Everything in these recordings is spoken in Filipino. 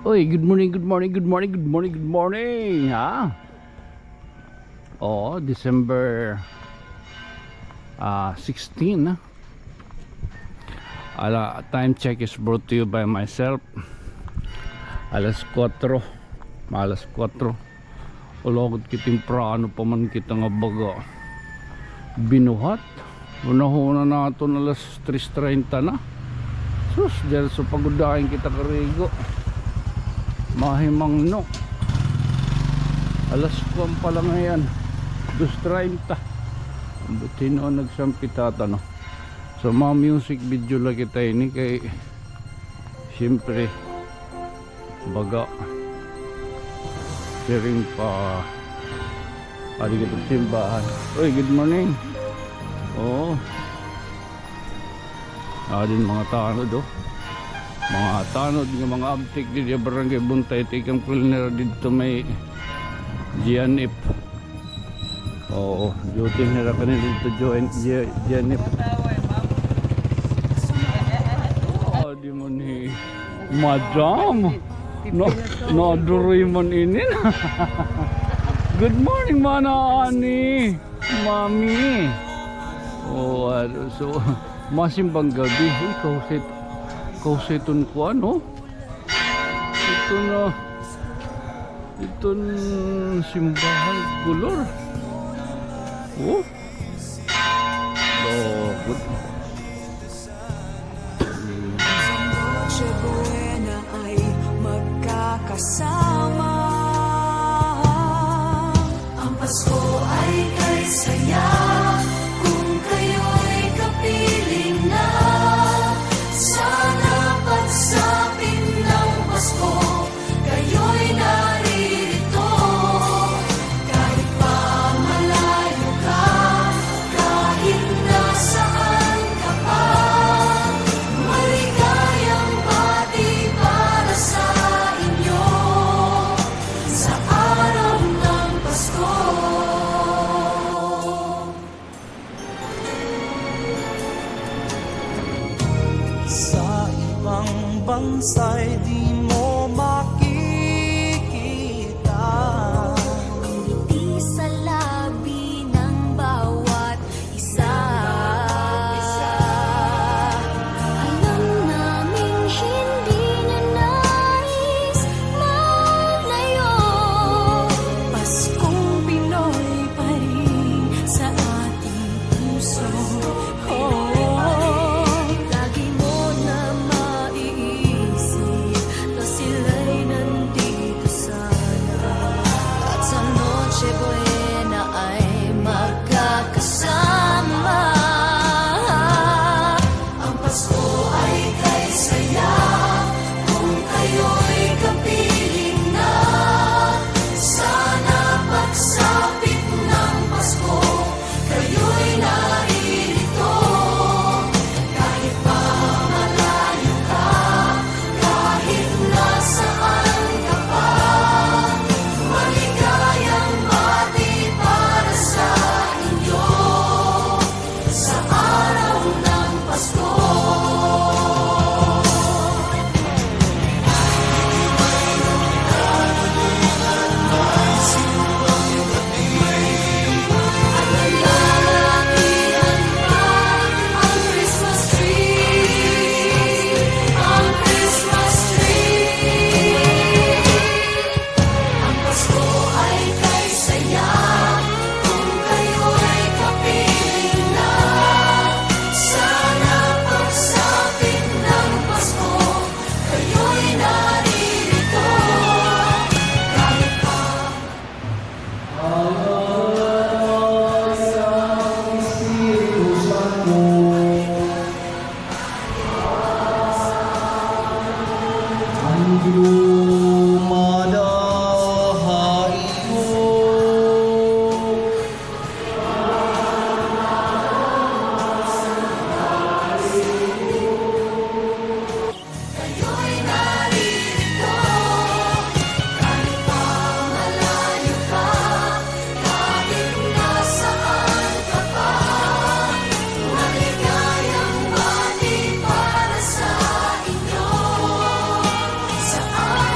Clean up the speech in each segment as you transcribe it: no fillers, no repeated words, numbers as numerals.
Oy, good morning, good morning, good morning, good morning, good morning, ha? Oh, December 16. Time check is brought to you by myself. Alas 4. Alas 4. Ulogod kiting prano pa man kita nga baga. Binuhat. Una-una na ito na alas 3:30 na. Sus, dahil so pagudahin kita karigo. Mahimang no. Alas 4 pa lang ngayon. 2:30. Buti noon nagsampitata no. So mga music video lang kita ini kay siyempre baga sharing pa aligid simbahan. Oy, good morning. Oh. Din mga tanod oh. Mga tanod ng mga abtik di barangay Buntay tikang kuliner dito may GNF. Oo, duty nila kanila dito join GNF. Di mo ni Madam naduroy man inin. Good morning mana ani Mami. Oh, so masimbang gabi. Kausiton ko ano? Ito simbahan gulor. Oh. Good. Noche buena ay magkakasama. Ang Pasko ay kay saya kung kayo'y kapiling na. Sana pagsapit ng Pasko kayo'y naririto. Kahit pa malayo ka, kahit nasaan ka pa, maligayang bati para sa inyo sa araw ng Pasko. Sa ibang bansa'y di mo makikita ang ngiti sa labi ng bawat isa. Alam naming hindi na nais malayo. Paskong Pinoy pa rin sa ating puso. Lagi mo na maiisip na sila'y nandito sana. At sa Noche Buena ay magkakasama. Ang Pasko ay kay saya kung kayo'y kapiling na. Sana pagsapit ng Pasko kayo'y naririto. Kahit pa malayo ka, kahit nasaan ka pa, maligayang bati para sa inyo sa araw ng Pasko. Alalahanin pa ang Christmas tree, ang Christmas tree. Ang Pasko ay kay saya kung kayo'y kapiling na. Sana pagsapit ng Pasko kayo'y naririto. Kahit pa kayo'y naririto. Kahit pa malayo ka, kahit nasaan ka pa, maligayang bati para sa inyo sa araw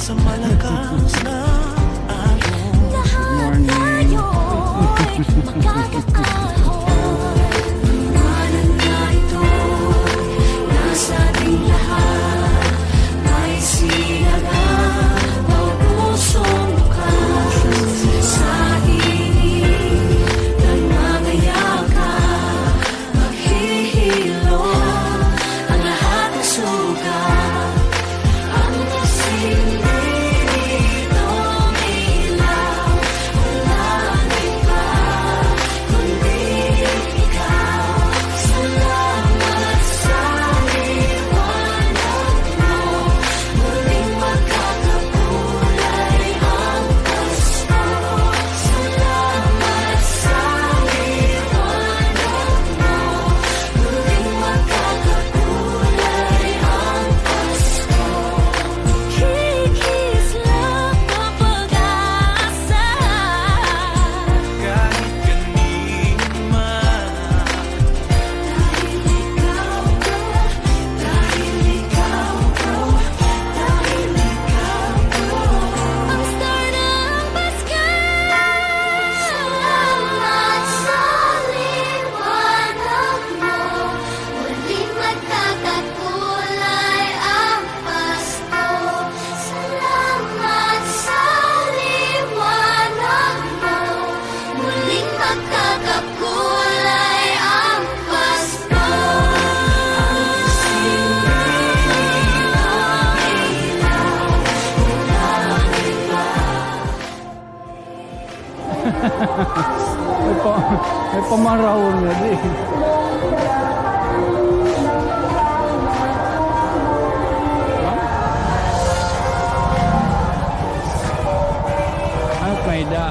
sa malakas na alon. Lahat tayo'y magkakaahon. Ngalan na ito'y nasa ating lahat. May sinagang pag-usong bukas. Sa hingin ng mga yakap, maghihilom ang lahat ng sugat. Ang nasilitong ilaw, walang iba kundi ikaw. Salamat sa liwanag mo, muling magkakakulay ang Pasko. Salamat sa liwanag mo, muling magkakakulay ang Pasko. Kikislap ang pag-asa. Kahit kanino man, Dahil ikaw ko, dahil ikaw ko, dahil ikaw ko, ang star ng Pasko. Salamat sa liwanag mo, muling magkakakulay ang Pasko. Salamat sa liwanag mo, muling magkakakulay ang Pasko. Ang silid ng ilaw, walang iba. May pamarawon nga di. Ang kaida.